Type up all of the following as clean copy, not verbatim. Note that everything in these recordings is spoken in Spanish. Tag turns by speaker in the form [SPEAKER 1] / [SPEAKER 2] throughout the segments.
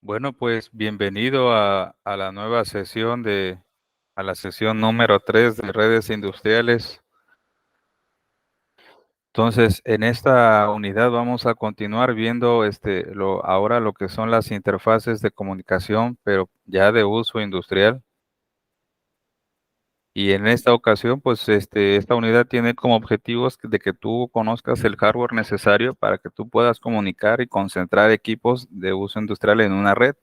[SPEAKER 1] Bueno, pues bienvenido a la nueva sesión a la sesión número 3 de redes industriales. Entonces, en esta unidad vamos a continuar viendo ahora lo que son las interfaces de comunicación, pero ya de uso industrial. Y en esta ocasión, pues esta unidad tiene como objetivos de que tú conozcas el hardware necesario para que tú puedas comunicar y concentrar equipos de uso industrial en una red.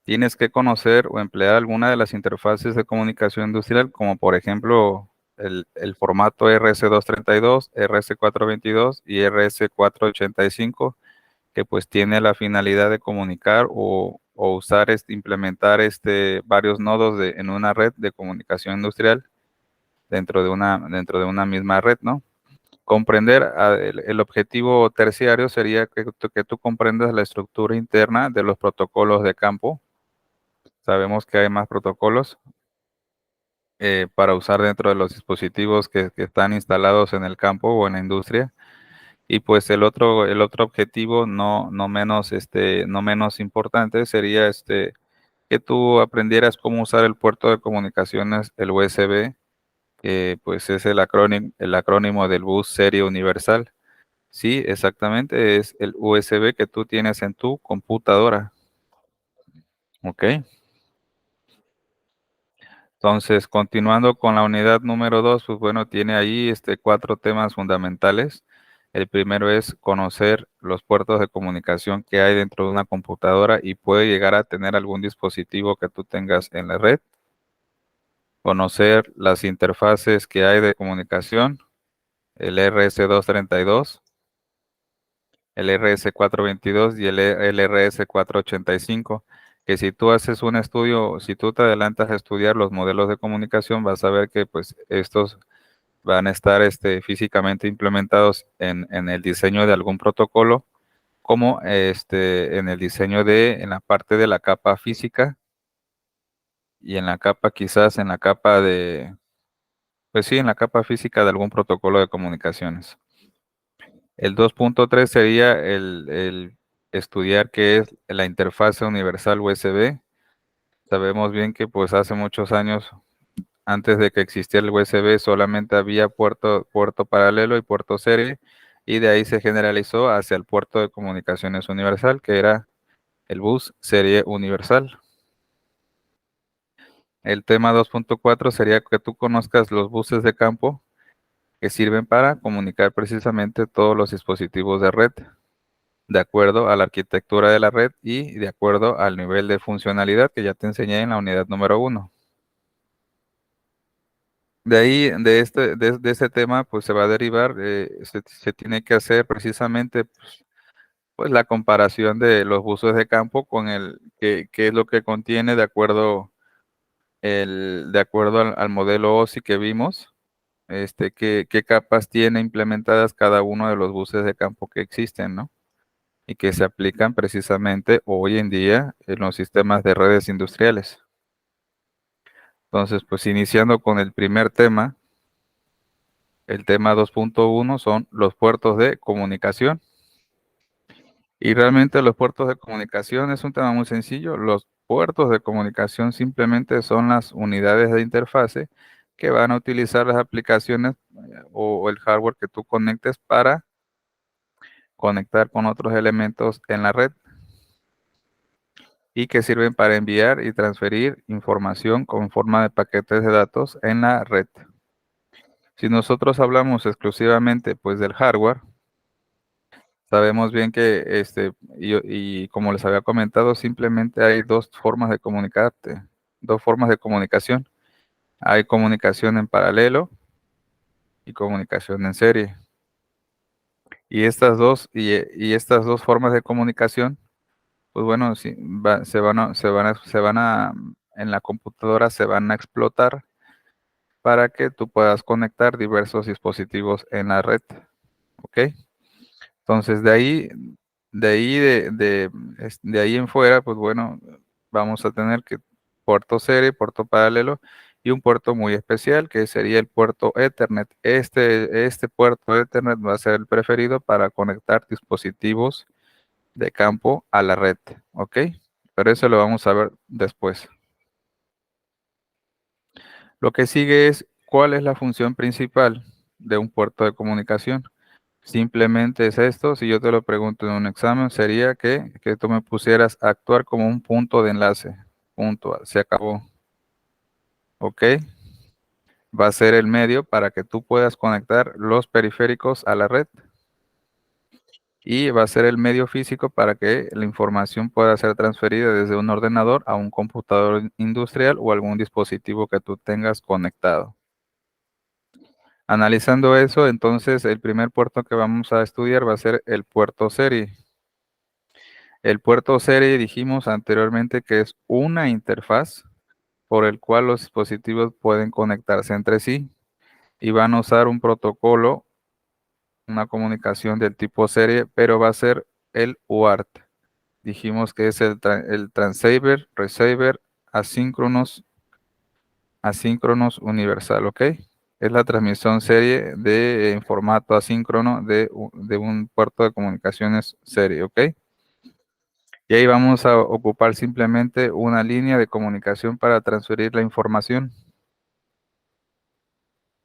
[SPEAKER 1] Tienes que conocer o emplear alguna de las interfaces de comunicación industrial, como por ejemplo el formato RS232, RS422 y RS485, que pues tiene la finalidad de comunicar o usar, implementar varios nodos en una red de comunicación industrial dentro de una misma red, ¿no? Comprender, el objetivo terciario sería que tú comprendas la estructura interna de los protocolos de campo. Sabemos que hay más protocolos para usar dentro de los dispositivos que están instalados en el campo o en la industria. Y pues el otro objetivo no menos importante sería que tú aprendieras cómo usar el puerto de comunicaciones, el USB, que pues es el acrónimo del Bus Serie Universal. Sí, exactamente, es el USB que tú tienes en tu computadora. ¿Ok? Entonces, continuando con la unidad número 2, pues bueno, tiene ahí 4 temas fundamentales. El primero es conocer los puertos de comunicación que hay dentro de una computadora y puede llegar a tener algún dispositivo que tú tengas en la red. Conocer las interfaces que hay de comunicación, el RS232, el RS422 y el RS485, que si tú haces un estudio, si tú te adelantas a estudiar los modelos de comunicación, vas a ver que pues estos van a estar físicamente implementados en el diseño de algún protocolo, como en el diseño en la parte de la capa física y en la capa quizás en la capa pues sí, en la capa física de algún protocolo de comunicaciones. El 2.3 sería el estudiar qué es la interfaz universal USB. Sabemos bien que pues hace muchos años, antes de que existiera el USB, solamente había puerto paralelo y puerto serie, y de ahí se generalizó hacia el puerto de comunicaciones universal, que era el bus serie universal. El tema 2.4 sería que tú conozcas los buses de campo que sirven para comunicar precisamente todos los dispositivos de red, de acuerdo a la arquitectura de la red y de acuerdo al nivel de funcionalidad que ya te enseñé en la unidad número 1. De ahí, de ese tema, pues se va a derivar, se tiene que hacer precisamente pues la comparación de los buses de campo con qué es lo que contiene de acuerdo al modelo OSI que vimos, qué capas tiene implementadas cada uno de los buses de campo que existen, ¿no? Y que se aplican precisamente hoy en día en los sistemas de redes industriales. Entonces, pues iniciando con el primer tema, el tema 2.1 son los puertos de comunicación. Y realmente los puertos de comunicación es un tema muy sencillo. Los puertos de comunicación simplemente son las unidades de interfase que van a utilizar las aplicaciones o el hardware que tú conectes para conectar con otros elementos en la red y que sirven para enviar y transferir información con forma de paquetes de datos en la red. Si nosotros hablamos exclusivamente pues del hardware, sabemos bien que y como les había comentado, simplemente hay dos formas de comunicarte, dos formas de comunicación. Hay comunicación en paralelo y comunicación en serie. Y estas dos formas de comunicación, pues bueno, sí, en la computadora se van a explotar para que tú puedas conectar diversos dispositivos en la red, ¿ok? Entonces, de ahí en fuera, pues bueno, vamos a tener que puerto serie, puerto paralelo y un puerto muy especial que sería el puerto Ethernet. Este puerto Ethernet va a ser el preferido para conectar dispositivos de campo a la red, ¿ok? Pero eso lo vamos a ver después. Lo que sigue es, ¿cuál es la función principal de un puerto de comunicación? Simplemente es esto, si yo te lo pregunto en un examen, sería que tú me pusieras actuar como un punto de enlace. Punto, se acabó. ¿Ok? Va a ser el medio para que tú puedas conectar los periféricos a la red y va a ser el medio físico para que la información pueda ser transferida desde un ordenador a un computador industrial o algún dispositivo que tú tengas conectado. Analizando eso, entonces el primer puerto que vamos a estudiar va a ser el puerto serie. El puerto serie dijimos anteriormente que es una interfaz por el cual los dispositivos pueden conectarse entre sí y van a usar un protocolo, una comunicación del tipo serie, pero va a ser el UART. Dijimos que es el transceiver, receiver, asíncronos universal, ¿ok? Es la transmisión serie en formato asíncrono de un puerto de comunicaciones serie, ¿ok? Y ahí vamos a ocupar simplemente una línea de comunicación para transferir la información.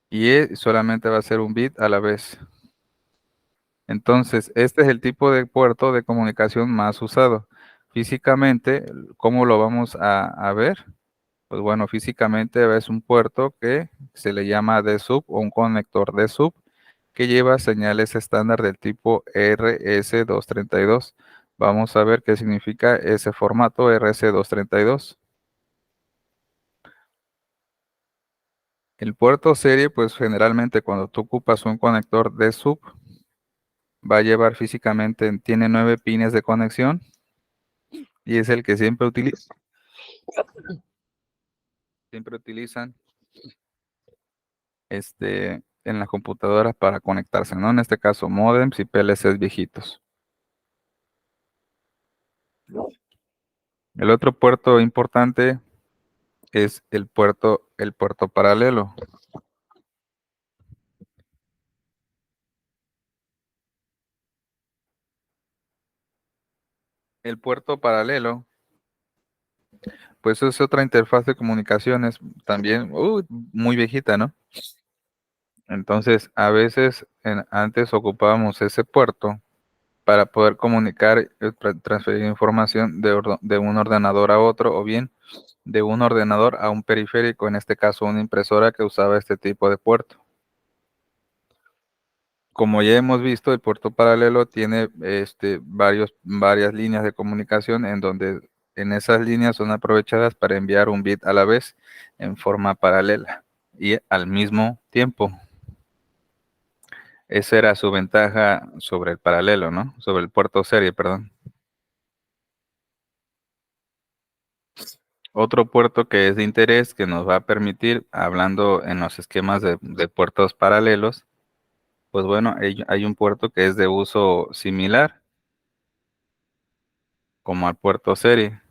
[SPEAKER 1] Y solamente va a ser un bit a la vez. Entonces, este es el tipo de puerto de comunicación más usado. Físicamente, ¿cómo lo vamos a ver? Pues bueno, físicamente es un puerto que se le llama D-sub o un conector D-sub que lleva señales estándar del tipo RS232. Vamos a ver qué significa ese formato RS232. El puerto serie, pues generalmente cuando tú ocupas un conector D-sub, va a llevar físicamente, tiene 9 pines de conexión y es el que siempre utilizan en las computadoras para conectarse, ¿no? En este caso, módems y PLCs viejitos. El otro puerto importante es el puerto paralelo. El puerto paralelo, pues es otra interfaz de comunicaciones también muy viejita, ¿no? Entonces, a veces antes ocupábamos ese puerto para poder comunicar, transferir información de un ordenador a otro o bien de un ordenador a un periférico, en este caso una impresora que usaba este tipo de puerto. Como ya hemos visto, el puerto paralelo tiene varias líneas de comunicación en donde en esas líneas son aprovechadas para enviar un bit a la vez en forma paralela y al mismo tiempo. Esa era su ventaja sobre el paralelo, ¿no? Sobre el puerto serie, perdón. Otro puerto que es de interés que nos va a permitir, hablando en los esquemas de puertos paralelos, pues bueno, hay un puerto que es de uso similar como al puerto serie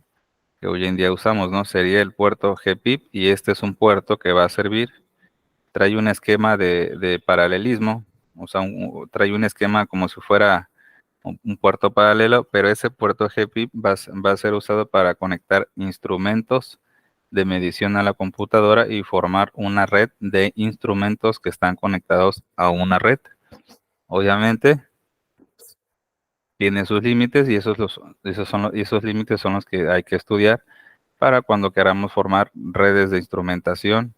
[SPEAKER 1] que hoy en día usamos, ¿no? Sería el puerto GPIP y este es un puerto que va a servir, trae un esquema de paralelismo, o sea, trae un esquema como si fuera un puerto paralelo, pero ese puerto GPIP va a ser usado para conectar instrumentos de medición a la computadora y formar una red de instrumentos que están conectados a una red. Obviamente tiene sus límites y esos límites son los que hay que estudiar para cuando queramos formar redes de instrumentación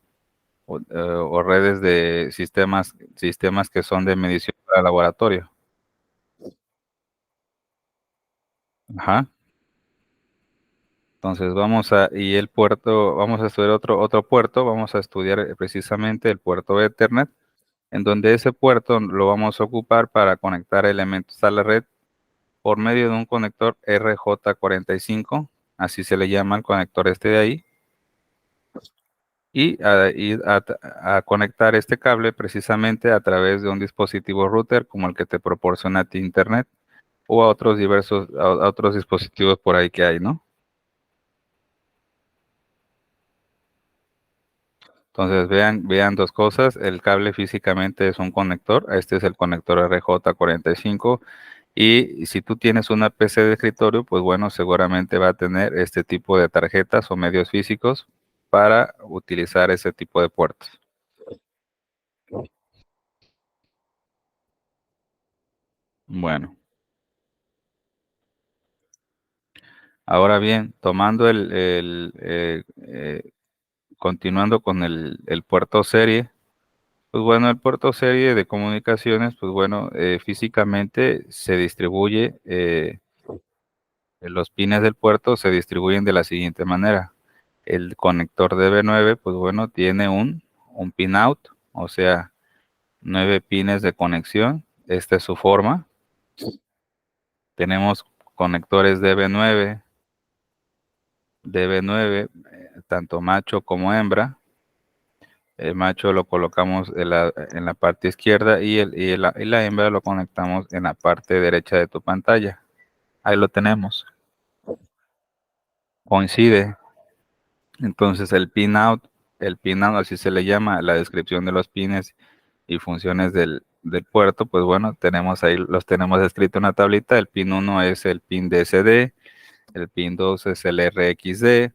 [SPEAKER 1] o redes de sistemas que son de medición para laboratorio. Ajá. Entonces vamos a estudiar otro puerto, vamos a estudiar precisamente el puerto Ethernet, en donde ese puerto lo vamos a ocupar para conectar elementos a la red por medio de un conector RJ45, así se le llama el conector de ahí, y a conectar este cable precisamente a través de un dispositivo router como el que te proporciona a ti Internet o a otros dispositivos por ahí que hay, ¿no? Entonces vean dos cosas, el cable físicamente es un conector, este es el conector RJ45 Y si tú tienes una PC de escritorio, pues bueno, seguramente va a tener este tipo de tarjetas o medios físicos para utilizar ese tipo de puertos. Bueno, ahora bien, tomando continuando con el puerto serie, pues bueno, el puerto serie de comunicaciones, pues bueno, físicamente se distribuye, los pines del puerto se distribuyen de la siguiente manera. El conector DB9, pues bueno, tiene un pin out, o sea, 9 pines de conexión. Esta es su forma. Tenemos conectores DB9, tanto macho como hembra. El macho lo colocamos en la parte izquierda y la hembra lo conectamos en la parte derecha de tu pantalla. Ahí lo tenemos. Coincide. Entonces el pin out, así se le llama, la descripción de los pines y funciones del puerto, pues bueno, los tenemos escrito en una tablita. El pin 1 es el pin DSD, el pin 2 es el RXD,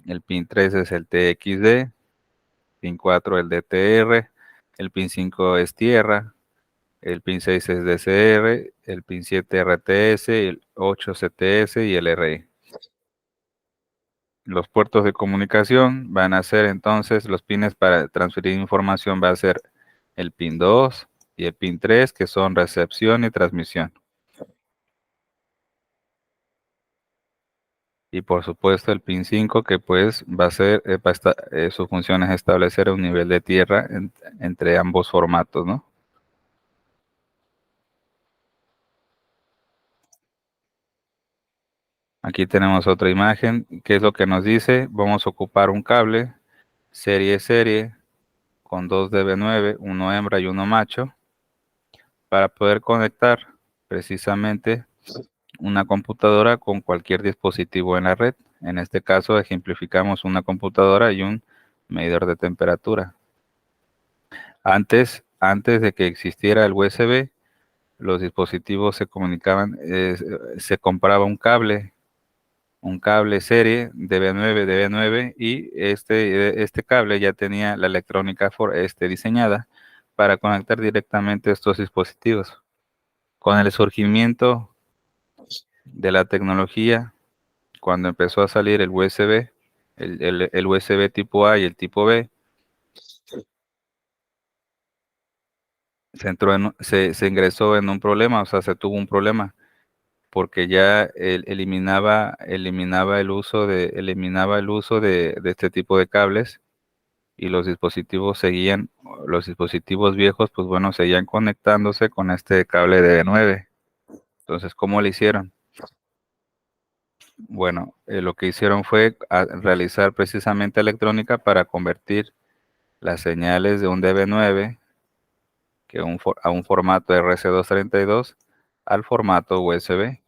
[SPEAKER 1] el pin 3 es el TXD, pin 4 el DTR, el pin 5 es tierra, el pin 6 es DCR, el pin 7 RTS, el 8 CTS y el RE. Los puertos de comunicación van a ser entonces los pines para transferir información, va a ser el pin 2 y el pin 3, que son recepción y transmisión. Y por supuesto el pin 5, que pues va a ser, su función es establecer un nivel de tierra entre ambos formatos, ¿no? Aquí tenemos otra imagen. ¿Qué es lo que nos dice? Vamos a ocupar un cable serie con dos DB9, uno hembra y uno macho, para poder conectar precisamente una computadora con cualquier dispositivo en la red. En este caso ejemplificamos una computadora y un medidor de temperatura. Antes de que existiera el USB, los dispositivos se comunicaban, se compraba un cable serie DB9 y este cable ya tenía la electrónica diseñada para conectar directamente estos dispositivos. Con el surgimiento de la tecnología, cuando empezó a salir el USB, el USB tipo A y el tipo B, se ingresó en un problema, o sea, se tuvo un problema, porque ya eliminaba el uso de este tipo de cables y los dispositivos viejos, pues bueno, seguían conectándose con este cable de 9. Entonces, ¿cómo le hicieron? Bueno, lo que hicieron fue realizar precisamente electrónica para convertir las señales de un DB9 a un formato RC232 al formato USB.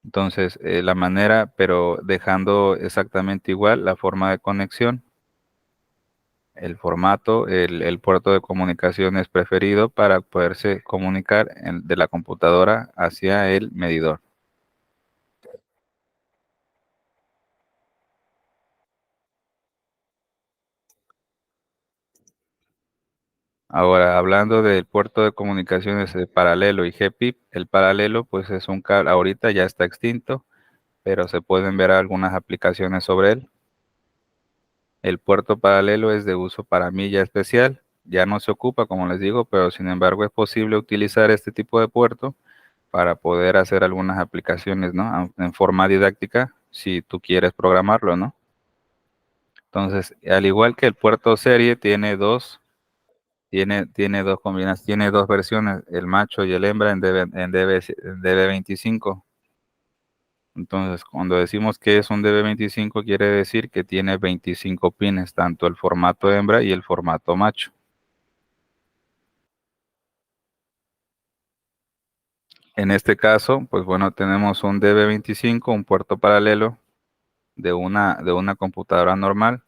[SPEAKER 1] Entonces, pero dejando exactamente igual la forma de conexión, el formato, el puerto de comunicaciones preferido para poderse comunicar de la computadora hacia el medidor. Ahora, hablando del puerto de comunicaciones paralelo y GPIP, el paralelo pues es un cable, ahorita ya está extinto, pero se pueden ver algunas aplicaciones sobre él. El puerto paralelo es de uso para milla especial, ya no se ocupa, como les digo, pero sin embargo es posible utilizar este tipo de puerto para poder hacer algunas aplicaciones, ¿no? En forma didáctica, si tú quieres programarlo, ¿no? Entonces, al igual que el puerto serie, tiene dos versiones, el macho y el hembra en DB25. Entonces, cuando decimos que es un DB25, quiere decir que tiene 25 pines, tanto el formato hembra y el formato macho. En este caso, pues bueno, tenemos un DB25, un puerto paralelo de una computadora normal,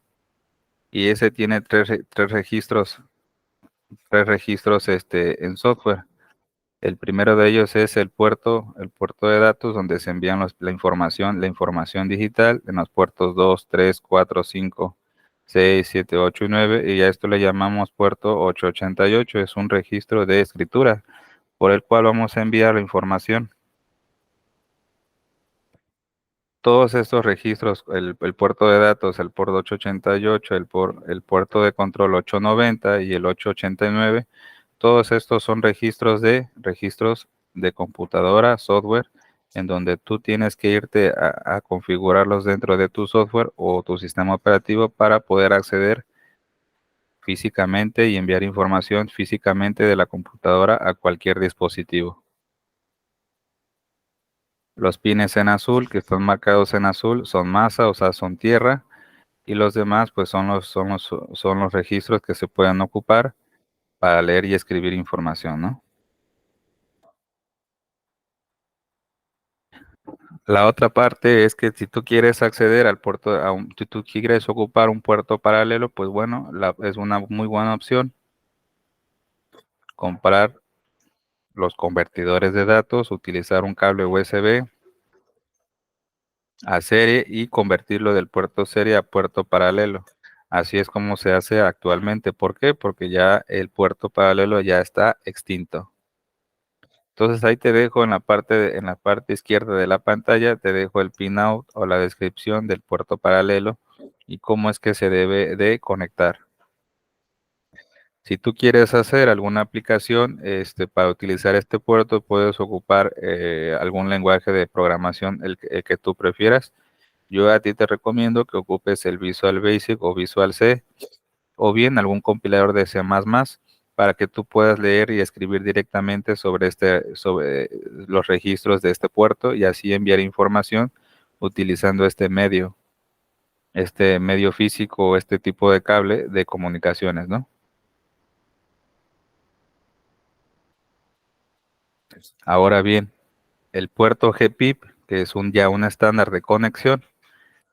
[SPEAKER 1] y ese tiene tres registros en software. El primero de ellos es el puerto de datos donde se envían la información digital en los puertos 2, 3, 4, 5, 6, 7, 8 y 9, y a esto le llamamos puerto 888. Es un registro de escritura por el cual vamos a enviar la información. Todos estos registros, el puerto de datos, el puerto 888, el puerto de control 890 y el 889, todos estos son registros de computadora, software, en donde tú tienes que irte a configurarlos dentro de tu software o tu sistema operativo para poder acceder físicamente y enviar información físicamente de la computadora a cualquier dispositivo. Los pines en azul, que están marcados en azul, son masa, o sea, son tierra, y los demás, pues son los registros que se pueden ocupar para leer y escribir información, ¿no? La otra parte es que si tú quieres acceder al puerto, si tú quieres ocupar un puerto paralelo, pues bueno, es una muy buena opción comprar los convertidores de datos, utilizar un cable USB a serie y convertirlo del puerto serie a puerto paralelo. Así es como se hace actualmente. ¿Por qué? Porque ya el puerto paralelo ya está extinto. Entonces ahí te dejo en la parte izquierda de la pantalla, te dejo el pinout o la descripción del puerto paralelo y cómo es que se debe de conectar. Si tú quieres hacer alguna aplicación para utilizar este puerto, puedes ocupar algún lenguaje de programación, el que tú prefieras. Yo a ti te recomiendo que ocupes el Visual Basic o Visual C o bien algún compilador de C++ para que tú puedas leer y escribir directamente sobre los registros de este puerto y así enviar información utilizando este medio físico, este tipo de cable de comunicaciones, ¿no? Ahora bien, el puerto GPIP, que es ya un estándar de conexión,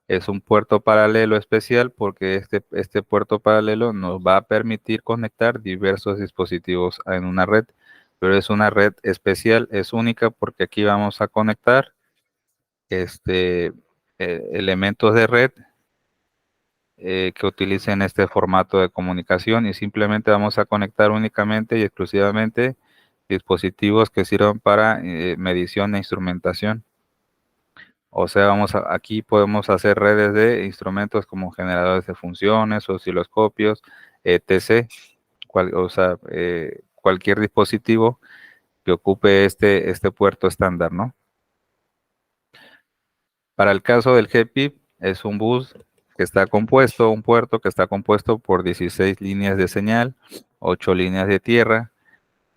[SPEAKER 1] es un puerto paralelo especial porque este puerto paralelo nos va a permitir conectar diversos dispositivos en una red, pero es una red especial, es única porque aquí vamos a conectar este, elementos de red que utilicen este formato de comunicación y simplemente vamos a conectar únicamente y exclusivamente dispositivos que sirvan para medición e instrumentación. O sea, aquí podemos hacer redes de instrumentos como generadores de funciones, osciloscopios, etc. O sea, cualquier dispositivo que ocupe este puerto estándar, ¿no? Para el caso del GPIP, es un un puerto que está compuesto por 16 líneas de señal, 8 líneas de tierra,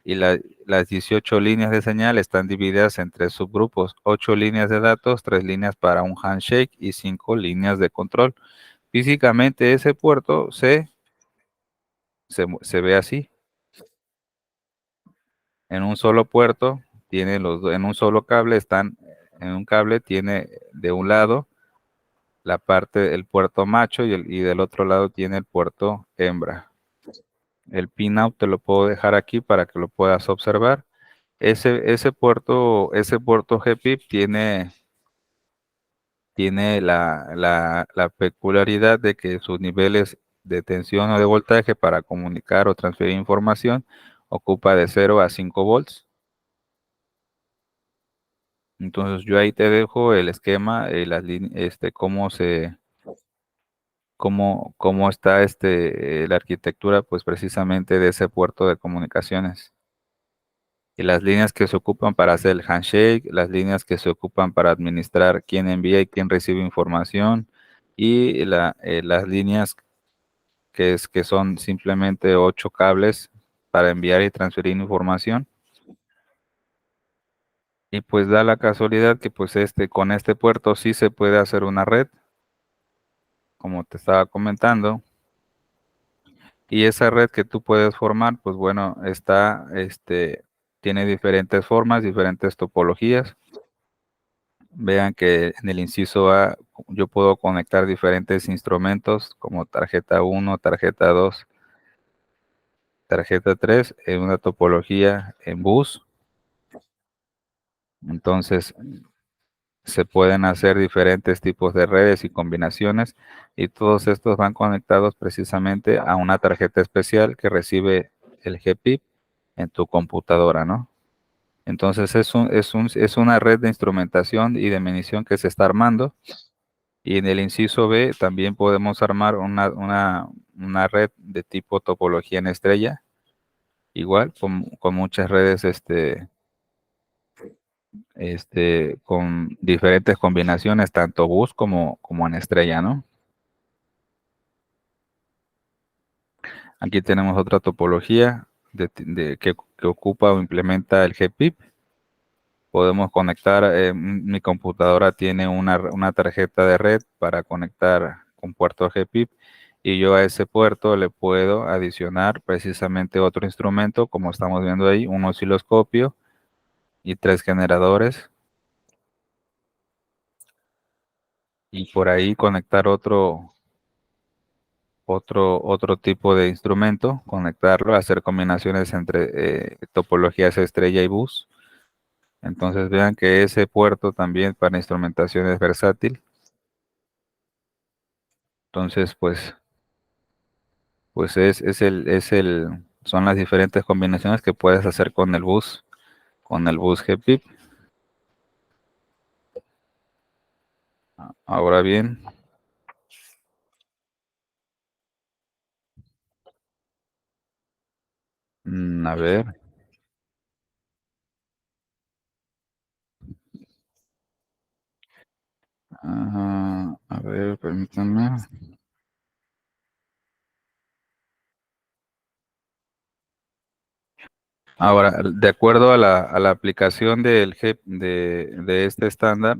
[SPEAKER 1] y las 18 líneas de señal están divididas en 3 subgrupos, 8 líneas de datos, 3 líneas para un handshake y 5 líneas de control. Físicamente ese puerto se ve así. En un solo puerto, en un solo cable en un cable tiene de un lado el puerto macho y del otro lado tiene el puerto hembra. El pinout te lo puedo dejar aquí para que lo puedas observar. Ese puerto GPIP tiene la peculiaridad de que sus niveles de tensión o de voltaje para comunicar o transferir información ocupa de 0 a 5 volts. Entonces yo ahí te dejo el esquema, cómo está la arquitectura, pues precisamente de ese puerto de comunicaciones. Y las líneas que se ocupan para hacer el handshake, las líneas que se ocupan para administrar quién envía y quién recibe información, y las líneas que son simplemente 8 cables para enviar y transferir información. Y pues da la casualidad que pues con este puerto sí se puede hacer una red, como te estaba comentando. Y esa red que tú puedes formar, pues bueno, tiene diferentes formas, diferentes topologías. Vean que en el inciso A yo puedo conectar diferentes instrumentos como tarjeta 1, tarjeta 2, tarjeta 3 en una topología en bus. Entonces, se pueden hacer diferentes tipos de redes y combinaciones y todos estos van conectados precisamente a una tarjeta especial que recibe el GPIP en tu computadora, ¿no? Entonces es una red de instrumentación y de medición que se está armando y en el inciso B también podemos armar una red de tipo topología en estrella, igual con muchas redes con diferentes combinaciones, tanto bus como en estrella, ¿no? Aquí tenemos otra topología que ocupa o implementa el GPIP. Podemos conectar, mi computadora tiene una tarjeta de red para conectar con puerto GPIP y yo a ese puerto le puedo adicionar precisamente otro instrumento, como estamos viendo ahí, un osciloscopio y 3 generadores y por ahí conectar otro tipo de instrumento, conectarlo, hacer combinaciones entre topologías estrella y bus. Entonces vean que ese puerto también para instrumentación es versátil. Entonces, pues son las diferentes combinaciones que puedes hacer con el bus GPIP. Ahora bien, a ver, a ver, permítanme. Ahora, de acuerdo a la aplicación del de este estándar,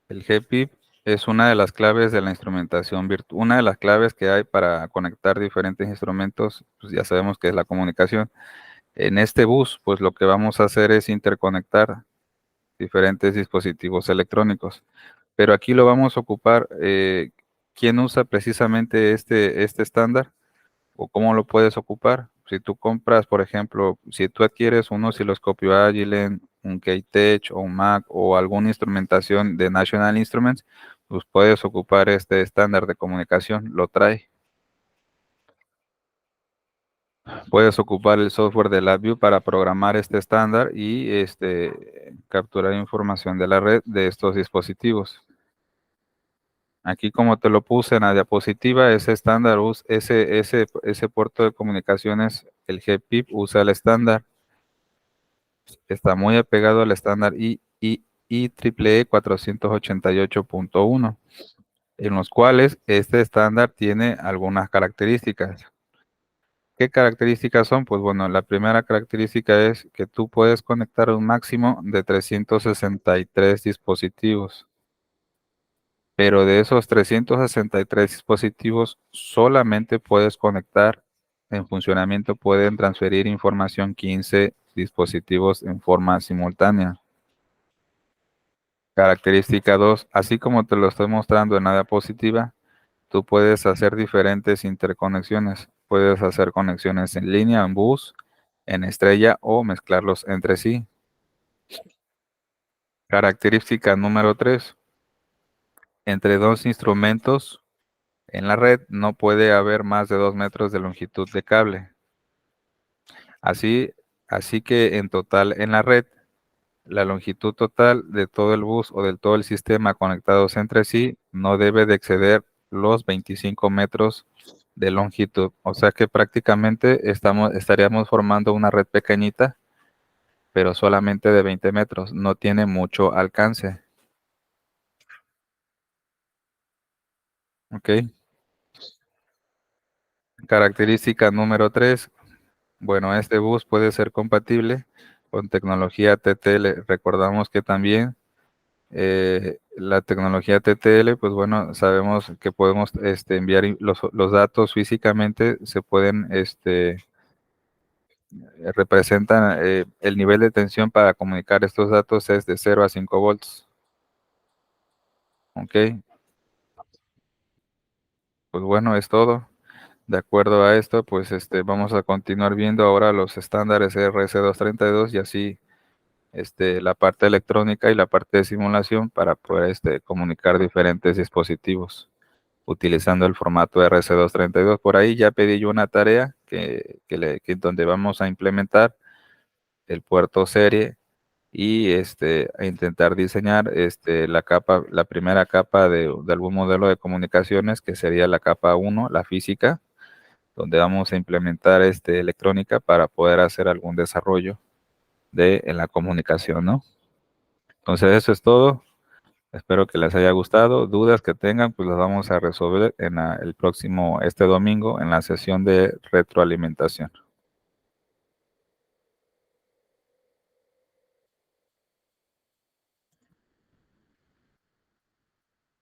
[SPEAKER 1] el GPIP es una de las claves de la instrumentación virtual. Una de las claves que hay para conectar diferentes instrumentos, pues ya sabemos que es la comunicación. En este bus, pues lo que vamos a hacer es interconectar diferentes dispositivos electrónicos. Pero aquí lo vamos a ocupar. ¿Quién usa precisamente este estándar? ¿O cómo lo puedes ocupar? Si tú compras, por ejemplo, si tú adquieres un osciloscopio Agilent, un K-Tech o un Mac o alguna instrumentación de National Instruments, pues puedes ocupar este estándar de comunicación, lo trae. Puedes ocupar el software de LabVIEW para programar este estándar y capturar información de la red de estos dispositivos. Aquí como te lo puse en la diapositiva, ese estándar, ese puerto de comunicaciones, el GPIP usa el estándar, está muy apegado al estándar IEEE 488.1, en los cuales este estándar tiene algunas características. ¿Qué características son? Pues bueno, la primera característica es que tú puedes conectar un máximo de 363 dispositivos, pero de esos 363 dispositivos solamente puedes conectar en funcionamiento, pueden transferir información 15 dispositivos en forma simultánea. Característica 2, así como te lo estoy mostrando en la diapositiva, tú puedes hacer diferentes interconexiones. Puedes hacer conexiones en línea, en bus, en estrella o mezclarlos entre sí. Característica número 3, entre dos instrumentos en la red no puede haber más de 2 metros de longitud de cable. Así, así que en total en la red, la longitud total de todo el bus o del todo el sistema conectados entre sí no debe de exceder los 25 metros de longitud. O sea que prácticamente estaríamos formando una red pequeñita, pero solamente de 20 metros. No tiene mucho alcance. ¿Ok? Característica número 3. Bueno, este bus puede ser compatible con tecnología TTL. Recordamos que también la tecnología TTL, pues bueno, sabemos que podemos enviar los datos físicamente, se pueden, representan el nivel de tensión para comunicar estos datos es de 0 a 5 volts. Ok, pues bueno, es todo. De acuerdo a esto, pues vamos a continuar viendo ahora los estándares RS232 y así la parte electrónica y la parte de simulación para poder comunicar diferentes dispositivos utilizando el formato RC232. Por ahí ya pedí yo una tarea donde vamos a implementar el puerto serie y a intentar diseñar la primera capa de algún modelo de comunicaciones, que sería la capa 1, la física, donde vamos a implementar electrónica para poder hacer algún desarrollo en la comunicación, ¿no? Entonces eso es todo. Espero que les haya gustado. Dudas que tengan, pues las vamos a resolver el próximo, este domingo, en la sesión de retroalimentación.